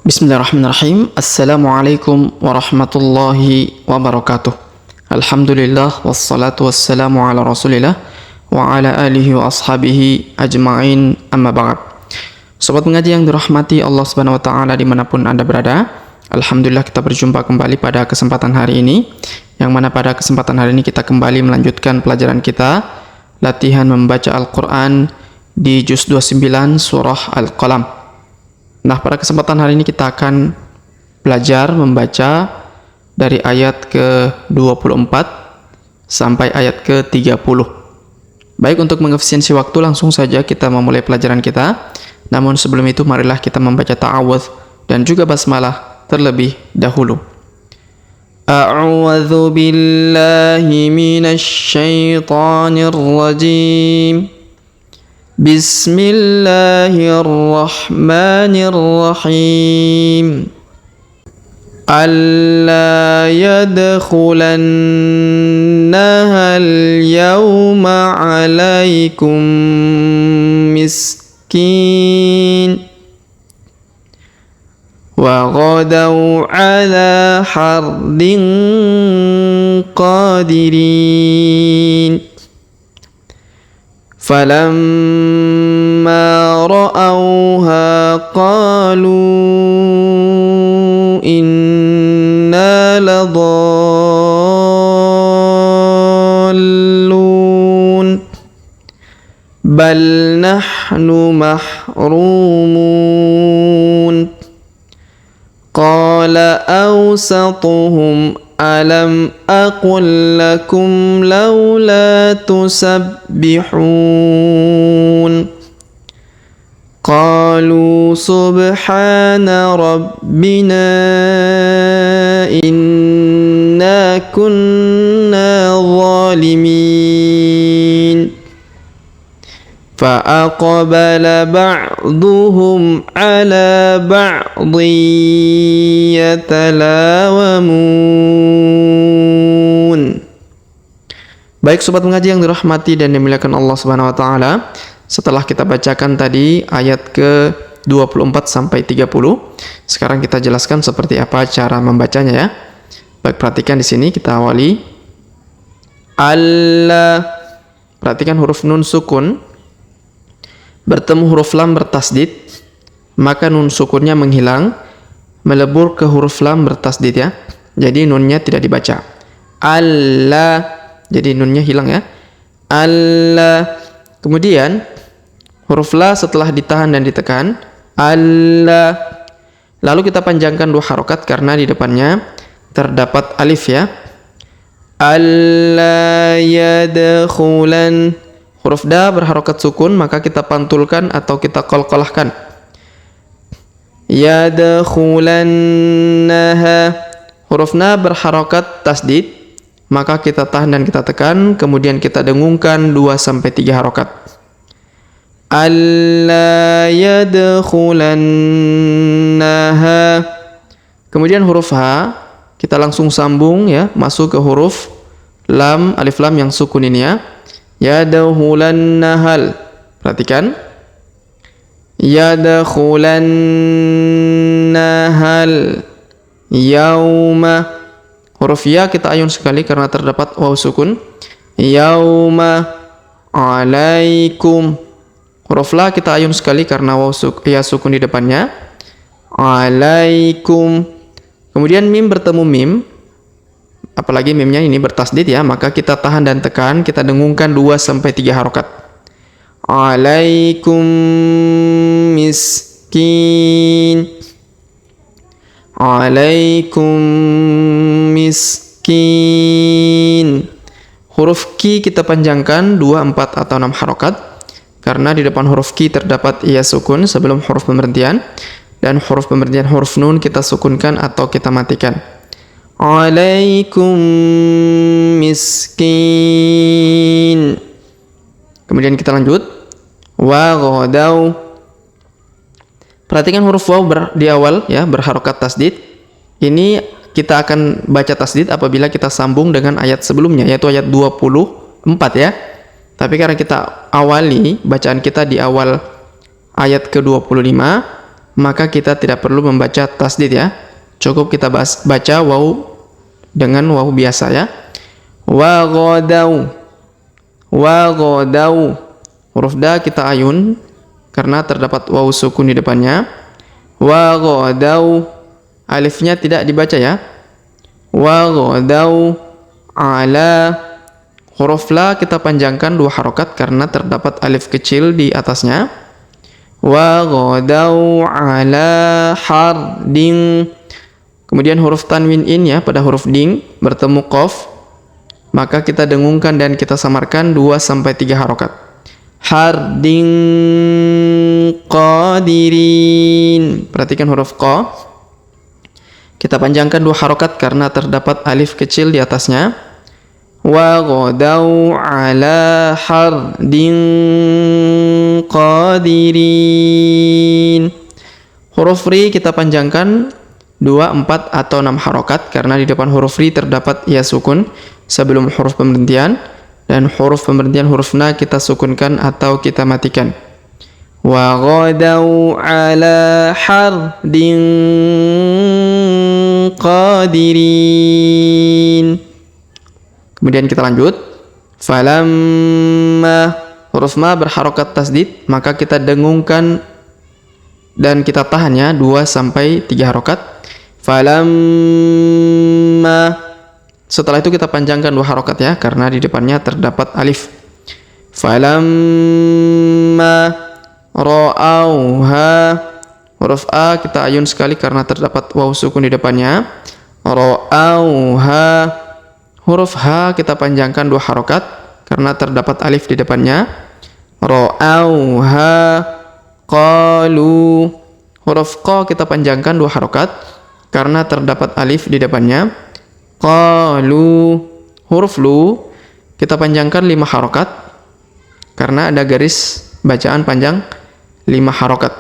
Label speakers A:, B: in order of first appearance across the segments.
A: Bismillahirrahmanirrahim. Assalamualaikum warahmatullahi wabarakatuh. Alhamdulillah wassalatu wassalamu ala rasulillah wa ala alihi wa ashabihi ajma'in, amma ba'd. Sobat mengaji yang dirahmati Allah Subhanahu wa taala dimanapun Anda berada, alhamdulillah kita berjumpa kembali pada kesempatan hari ini, yang mana pada kesempatan hari ini kita kembali melanjutkan pelajaran kita latihan membaca Al-Qur'an di juz 29 surah Al-Qalam. Nah, pada kesempatan hari ini kita akan belajar membaca dari ayat ke-24 sampai ayat ke-30. Baik, untuk mengefisiensi waktu langsung saja kita memulai pelajaran kita. Namun sebelum itu marilah kita membaca ta'awudz dan juga basmalah terlebih dahulu. A'udzu billahi minasy syaithanir rajim. Bismillahirrahmanirrahim. Alla yadkhulannaha al-yawma 'alaikum miskin wa ghadaw 'ala hardin qadirin. فَلَمَّا رَأَوْهَا قَالُوا إِنَّا لَضَالُّونَ بَلْ نَحْنُ مَحْرُومُونَ قَالَ أَوْسَطُهُمْ أَلَمْ أَقُلْ لَكُمْ لَوْلَا تُسَبِّحُونَ قَالُوا سُبْحَانَ رَبِّنَا إِنَّا كُنَّا ظَالِمِينَ فَأَقْبَلَ بَعْضُهُمْ عَلَى بَعْضٍ يَتَلَاوَمُونَ. Baik sobat mengaji yang dirahmati dan dimuliakan Allah Subhanahu wa taala, setelah kita bacakan tadi ayat ke-24 sampai 30, sekarang kita jelaskan seperti apa cara membacanya ya. Baik, perhatikan di sini kita awali. Allah. Perhatikan huruf nun sukun bertemu huruf lam bertasdid, maka nun sukunnya menghilang, melebur ke huruf lam bertasdid ya. Jadi nunnya tidak dibaca. Allah. Jadi nunnya hilang ya. Allah. Kemudian huruf la setelah ditahan dan ditekan, Allah. Lalu kita panjangkan dua harokat karena di depannya terdapat alif ya. Allah yadkhulan. Huruf da berharokat sukun, maka kita pantulkan atau kita qalqalahkan. Yadkhulannaha. Huruf na berharokat tasdid, maka kita tahan dan kita tekan, kemudian kita dengungkan 2-3 harokat. Alla yadkhulannaha. Kemudian huruf ha kita langsung sambung ya, masuk ke huruf lam, alif lam yang sukun ini ya. Yadkhulannahal. Perhatikan. Yadkhulannahal yauma. Huruf ya kita ayun sekali karena terdapat waw sukun. Yauma alaikum. Huruf la kita ayun sekali karena waw ya sukun di depannya. Alaikum. Kemudian mim bertemu mim, apalagi mimnya ini bertasdid ya, maka kita tahan dan tekan, kita dengungkan 2-3 harokat. Alaikum miskin. Alaikum miskin. Huruf ki kita panjangkan 2, 4 atau 6 harokat karena di depan huruf ki terdapat iya sukun sebelum huruf pemberhentian, dan huruf pemberhentian huruf nun kita sukunkan atau kita matikan. Alaikum miskin. Kemudian kita lanjut. Wa ghadaw. Perhatikan huruf waw di awal ya, berharokat tasdid. Ini kita akan baca tasdid apabila kita sambung dengan ayat sebelumnya, yaitu ayat 24 ya. Tapi karena kita awali bacaan kita di awal ayat ke-25, maka kita tidak perlu membaca tasdid ya. Cukup kita baca waw dengan waw biasa ya. Wa ghadau. Wa ghadau. Huruf da kita ayun karena terdapat waw sukun di depannya. Wa ghadau. Alifnya tidak dibaca ya. Wa ghadau ala. Huruf la kita panjangkan 2 harokat karena terdapat alif kecil di atasnya. Wa ghadau ala hardin. Kemudian huruf tanwin in ya, pada huruf ding bertemu qaf, maka kita dengungkan dan kita samarkan 2-3 harokat. Hardin qadirin. Perhatikan huruf qa. Kita panjangkan 2 harokat karena terdapat alif kecil di atasnya. Wa ghadau ala hardin qadirin. Huruf ri kita panjangkan 2, 4, atau 6 harokat karena di depan huruf ri terdapat ya sukun sebelum huruf pemberhentian, dan huruf pemberhentian huruf na kita sukunkan atau kita matikan. Wa ghadau ala hardin qadirin. Kemudian kita lanjut. Falamma. Huruf ma berharokat tasdid, maka kita dengungkan dan kita tahannya 2-3 harokat. Falamma. Setelah itu kita panjangkan 2 harokat ya, karena di depannya terdapat alif. Falamma ra'auha. Huruf a kita ayun sekali karena terdapat waw sukun di depannya. Ra'auha. Huruf H kita panjangkan 2 harokat karena terdapat alif di depannya. Ra'auha qalu. Huruf Q kita panjangkan 2 harokat karena terdapat alif di depannya. Qalu. Huruf Lu kita panjangkan 5 harokat karena ada garis bacaan panjang 5 harokat.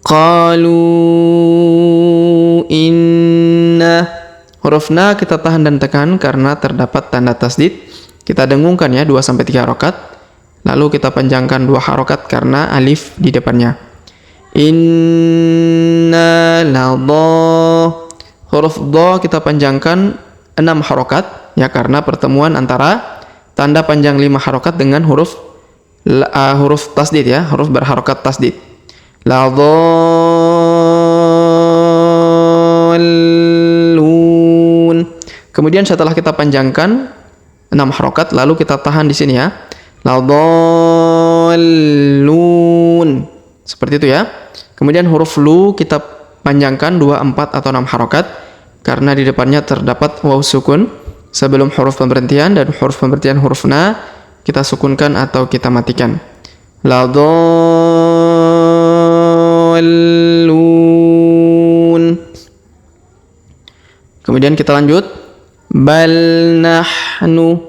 A: Qalu inna. Huruf na kita tahan dan tekan karena terdapat tanda tasdid. Kita dengungkan ya 2-3 harokat. Lalu kita panjangkan 2 harokat karena alif di depannya. Inna ladha. Huruf dha kita panjangkan 6 harokat ya, karena pertemuan antara tanda panjang 5 harokat dengan huruf tasdid ya, huruf berharokat tasdid. Kemudian setelah kita panjangkan 6 harokat, lalu kita tahan di sini ya. Ladallun. Seperti itu ya. Kemudian huruf lu kita panjangkan 2, 4, atau 6 harokat karena di depannya terdapat waw sukun sebelum huruf pemberhentian, dan huruf pemberhentian huruf na kita sukunkan atau kita matikan. Ladallun. Kemudian kita lanjut. Bal nahnu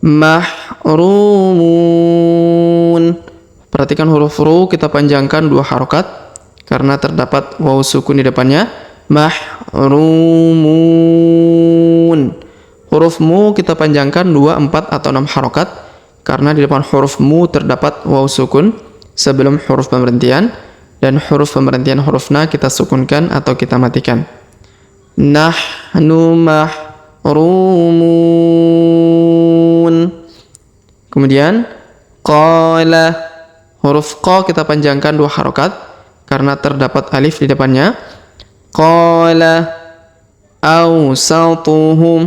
A: mahrumun. Perhatikan huruf ru kita panjangkan 2 harokat karena terdapat waw sukun di depannya. Mahrumun. Huruf mu kita panjangkan 2, 4, atau 6 harokat karena di depan huruf mu terdapat waw sukun sebelum huruf pemberhentian, dan huruf pemberhentian huruf na kita sukunkan atau kita matikan. Nahnu mahrumun. Kemudian qala. Huruf qa kita panjangkan 2 harokat karena terdapat alif di depannya. Qala awsatuhum.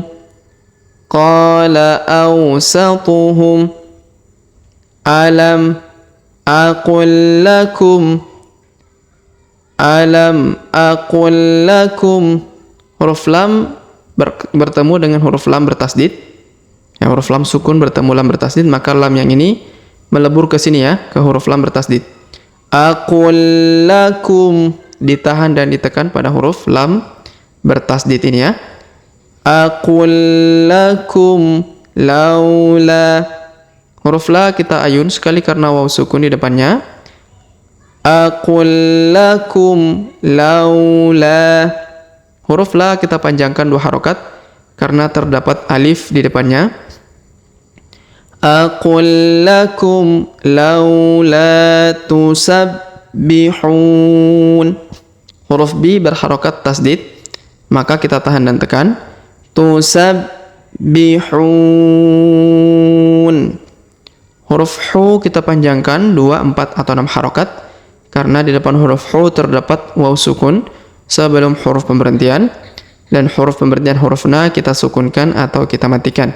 A: Qala awsatuhum. Alam aqul lakum. Alam aqul lakum. Huruf lam bertemu dengan huruf lam bertasdid. Ya, huruf lam sukun bertemu lam bertasdid, maka lam yang ini melebur ke sini ya, ke huruf lam bertasdid. Aqul lakum. Ditahan dan ditekan pada huruf lam bertasdid ini ya. Aqul lakum laula. Huruf la kita ayun sekali karena waw sukun di depannya. Aqul lakum laula. Huruf la kita panjangkan 2 harokat karena terdapat alif di depannya. أقل لكم لولا تسبحون. Huruf B berharokat tasdid, maka kita tahan dan tekan. Tusabbihun. Huruf Hu kita panjangkan 2, 4, atau 6 harokat, karena di depan huruf Hu terdapat waw sukun sebelum huruf pemberhentian, dan huruf pemberhentian huruf Na kita sukunkan atau kita matikan.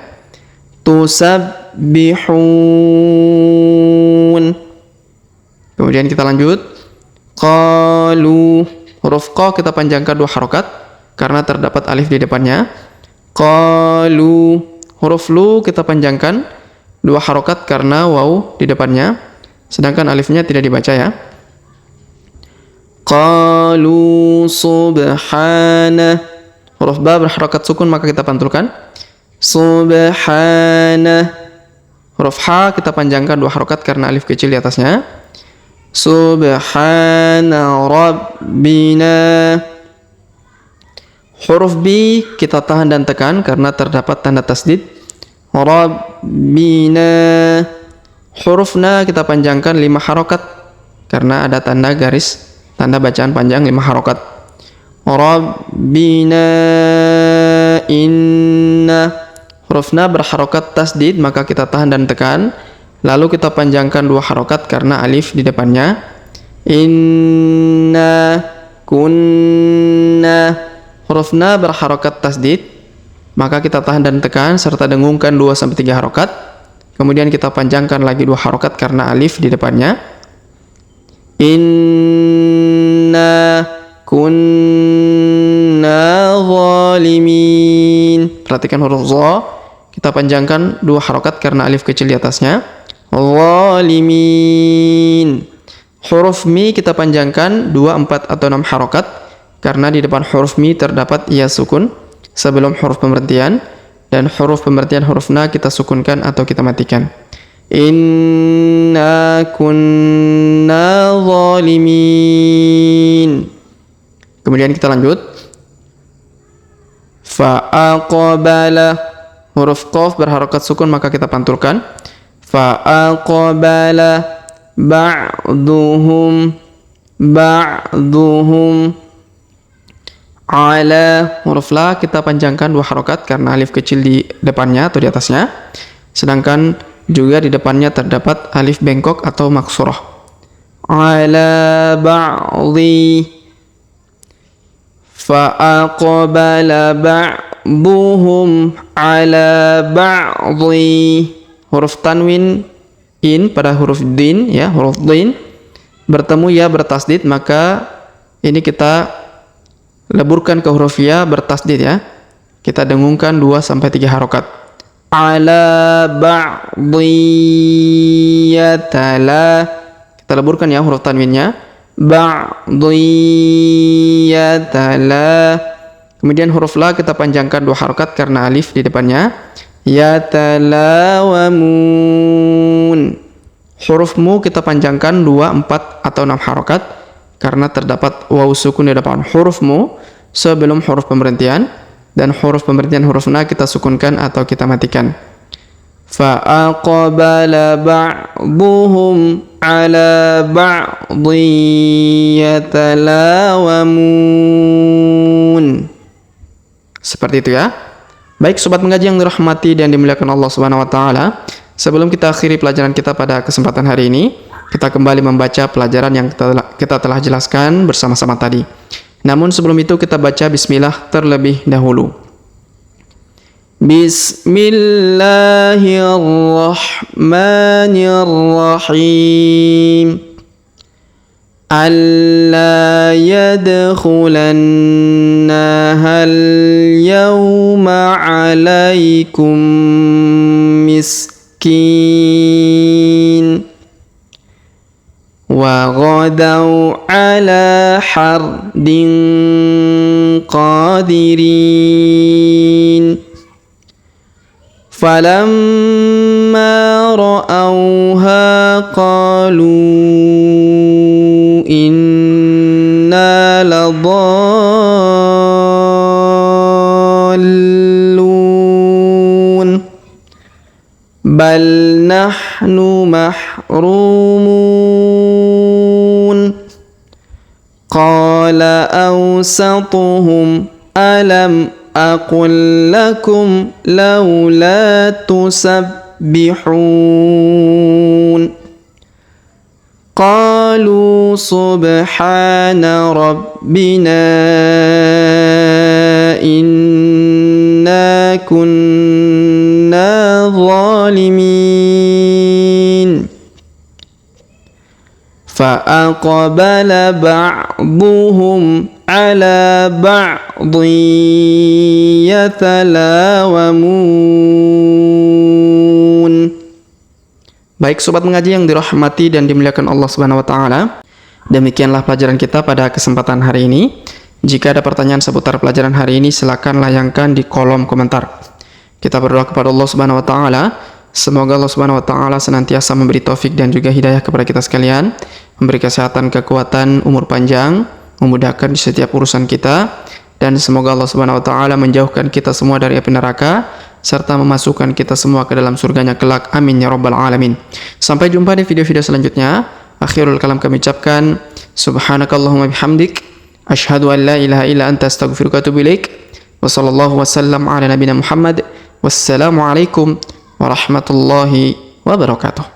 A: Tusabbihun. Kemudian kita lanjut. Qalu. Huruf Qa kita panjangkan 2 harokat karena terdapat alif di depannya. Qalu. Huruf Lu kita panjangkan 2 harokat karena waw di depannya, sedangkan alifnya tidak dibaca ya. Qalu subhanah. Huruf Ba berharokat sukun maka kita pantulkan. Subhanah. Huruf Ha kita panjangkan 2 harokat karena alif kecil di atasnya. Subhana rabbina. Huruf B kita tahan dan tekan karena terdapat tanda tasdid. Rabbina. Huruf Na kita panjangkan 5 harokat karena ada tanda garis, tanda bacaan panjang 5 harokat. Rabbina inna. Huruf Na berharokat tasdid maka kita tahan dan tekan, lalu kita panjangkan 2 harokat karena alif di depannya. Inna kunna. Huruf Na berharokat tasdid, maka kita tahan dan tekan serta dengungkan 2-3 harokat. Kemudian kita panjangkan lagi 2 harokat karena alif di depannya. Inna kunna zalimin. Perhatikan huruf Za kita panjangkan 2 harokat karena alif kecil di atasnya. Zalimin. Huruf Mi kita panjangkan 2, 4, atau 6 harokat karena di depan huruf Mi terdapat ya sukun sebelum huruf pemberhentian, dan huruf pemberhentian huruf Na kita sukunkan atau kita matikan. Inna kunna zalimin. Kemudian kita lanjut. Fa'aqbala. Huruf Qaf berharokat sukun maka kita pantulkan. Fa'aqbala ba'duhum ala. Huruf La kita panjangkan 2 harokat karena alif kecil di depannya atau di atasnya, sedangkan juga di depannya terdapat alif bengkok atau maksurah. Ala ba'dhi. Fa'aqbala ba'duhum ala ba'dhi. Huruf tanwin in pada huruf din ya, huruf din bertemu ya bertasdid, maka ini kita leburkan ke huruf ya bertasdid ya. Kita dengungkan 2-3 harokat. Ala ba'diyatala. Kita leburkan ya huruf tanwinnya. Ba'diyatala. Kemudian huruf La kita panjangkan 2 harokat karena alif di depannya. Yatalawamun. Huruf Mu kita panjangkan 2, 4, atau 6 harokat karena terdapat waw sukun di depan huruf Mu sebelum huruf pemberhentian, dan huruf pemberhentian huruf Na kita sukunkan atau kita matikan. Fa'aqbala ba'duhum ala ba'dhi yatalawamun. Seperti itu ya. Baik sobat mengaji yang dirahmati dan dimuliakan Allah Subhanahu wa taala, sebelum kita akhiri pelajaran kita pada kesempatan hari ini, kita kembali membaca pelajaran yang kita telah jelaskan bersama-sama tadi. Namun sebelum itu kita baca bismillah terlebih dahulu. Bismillahirrahmanirrahim. Alla yadkhulannaha al-yawma 'alaikum miskin wa ghadaw 'ala hardin qadirin. Falamma ra'awha qalu inna ladallun bal نحن محرومون قال أوسطهم ألم أقل لكم لولا تسبحون قالوا سبحان ربنا إنا كنا ظالمين فأقبل بعضهم على بعض يتلاومون. Baik sobat mengaji yang dirahmati dan dimuliakan Allah Subhanahu wa taala, demikianlah pelajaran kita pada kesempatan hari ini. Jika ada pertanyaan seputar pelajaran hari ini, silakan layangkan di kolom komentar. Kita berdoa kepada Allah Subhanahu wa taala, semoga Allah Subhanahu wa taala senantiasa memberi taufik dan juga hidayah kepada kita sekalian, memberi kesehatan, kekuatan, umur panjang, memudahkan di setiap urusan kita, dan semoga Allah Subhanahu wa taala menjauhkan kita semua dari api neraka serta memasukkan kita semua ke dalam surganya kelak. Amin ya rabbal alamin. Sampai jumpa di video-video selanjutnya. Akhirul kalam kami ucapkan subhanakallahumma bihamdik asyhadu an la ilaha illa anta astaghfiruka wa atubu ilaik. Wa sallallahu wasallam ala nabiyina Muhammad. Wassalamu alaikum warahmatullahi wabarakatuh.